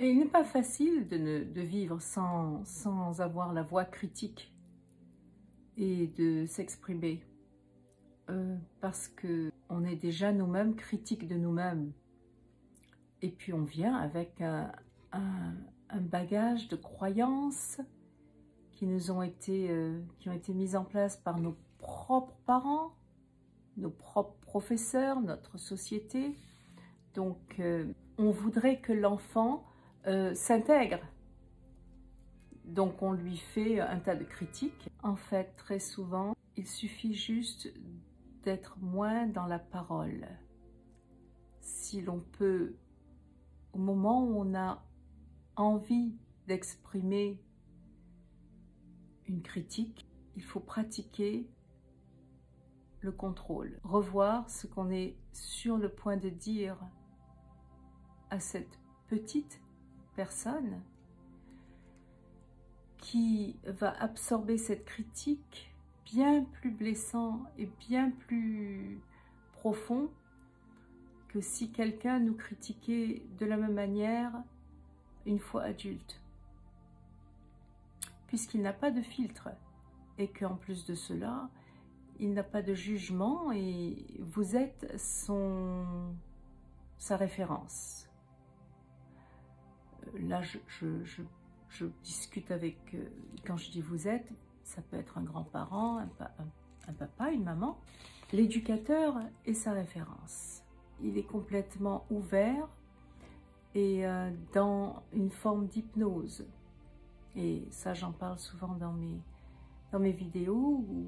Et il n'est pas facile de vivre sans avoir la voix critique et de s'exprimer. Parce qu'on est déjà nous-mêmes critiques de nous-mêmes. Et puis on vient avec un bagage de croyances qui ont été mises en place par nos propres parents, nos propres professeurs, notre société. Donc on voudrait que l'enfant s'intègre. Donc on lui fait un tas de critiques. En fait, très souvent, il suffit juste d'être moins dans la parole. Si l'on peut, au moment où on a envie d'exprimer une critique, il faut pratiquer le contrôle. Revoir ce qu'on est sur le point de dire à cette petite personne qui va absorber cette critique bien plus blessant et bien plus profond que si quelqu'un nous critiquait de la même manière une fois adulte. Puisqu'il n'a pas de filtre et qu'en plus de cela, il n'a pas de jugement et vous êtes sa référence. Là, je discute avec, quand je dis vous êtes, ça peut être un grand-parent, un papa, une maman. L'éducateur est sa référence. Il est complètement ouvert et dans une forme d'hypnose. Et ça, j'en parle souvent dans mes vidéos où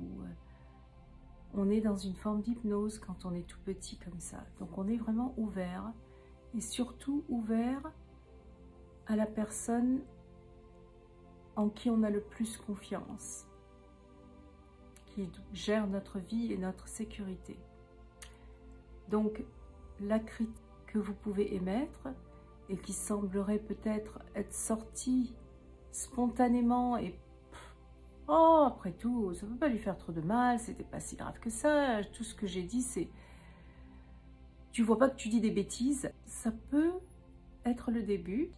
on est dans une forme d'hypnose quand on est tout petit comme ça. Donc on est vraiment ouvert et surtout ouvert à la personne en qui on a le plus confiance, qui gère notre vie et notre sécurité. Donc la critique que vous pouvez émettre et qui semblerait peut-être être sortie spontanément et oh, après tout, ça ne peut pas lui faire trop de mal, c'était pas si grave que ça, tout ce que j'ai dit c'est tu vois pas que tu dis des bêtises. Ça peut être le début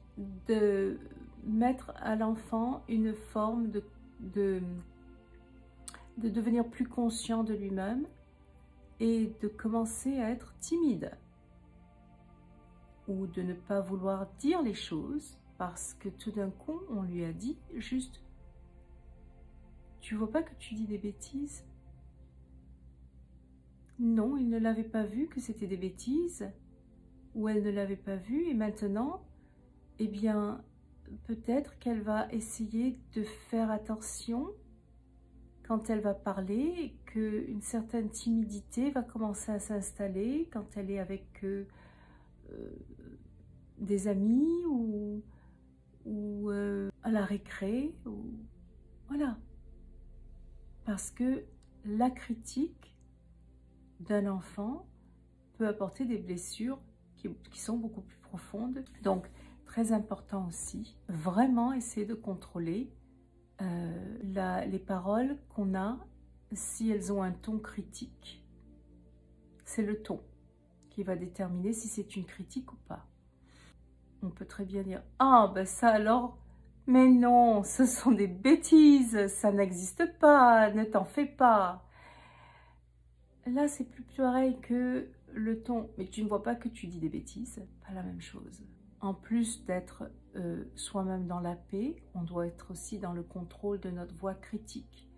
de mettre à l'enfant une forme de devenir plus conscient de lui-même et de commencer à être timide ou de ne pas vouloir dire les choses parce que tout d'un coup on lui a dit juste tu vois pas que tu dis des bêtises? Non, il ne l'avait pas vu que c'était des bêtises ou elle ne l'avait pas vu et maintenant eh bien, peut-être qu'elle va essayer de faire attention quand elle va parler et qu'une certaine timidité va commencer à s'installer quand elle est avec des amis ou à la récré. Voilà. Parce que la critique d'un enfant peut apporter des blessures qui sont beaucoup plus profondes. Donc, très important aussi, vraiment essayer de contrôler les paroles qu'on a si elles ont un ton critique. C'est le ton qui va déterminer si c'est une critique ou pas. On peut très bien dire « Ah, ben ça alors, mais non, ce sont des bêtises, ça n'existe pas, ne t'en fais pas. » Là, c'est plus pareil que le ton. Mais tu ne vois pas que tu dis des bêtises, pas la même chose. En plus d'être soi-même dans la paix, on doit être aussi dans le contrôle de notre voix critique,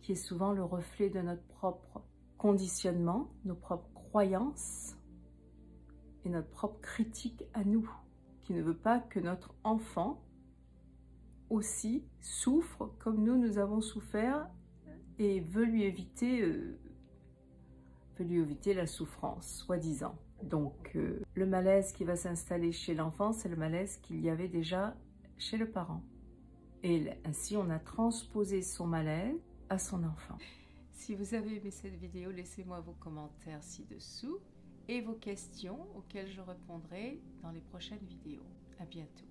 qui est souvent le reflet de notre propre conditionnement, nos propres croyances et notre propre critique à nous, qui ne veut pas que notre enfant aussi souffre comme nous avons souffert et veut lui éviter la souffrance, soi-disant. Donc, le malaise qui va s'installer chez l'enfant, c'est le malaise qu'il y avait déjà chez le parent. Et ainsi, on a transposé son malaise à son enfant. Si vous avez aimé cette vidéo, laissez-moi vos commentaires ci-dessous et vos questions auxquelles je répondrai dans les prochaines vidéos. À bientôt.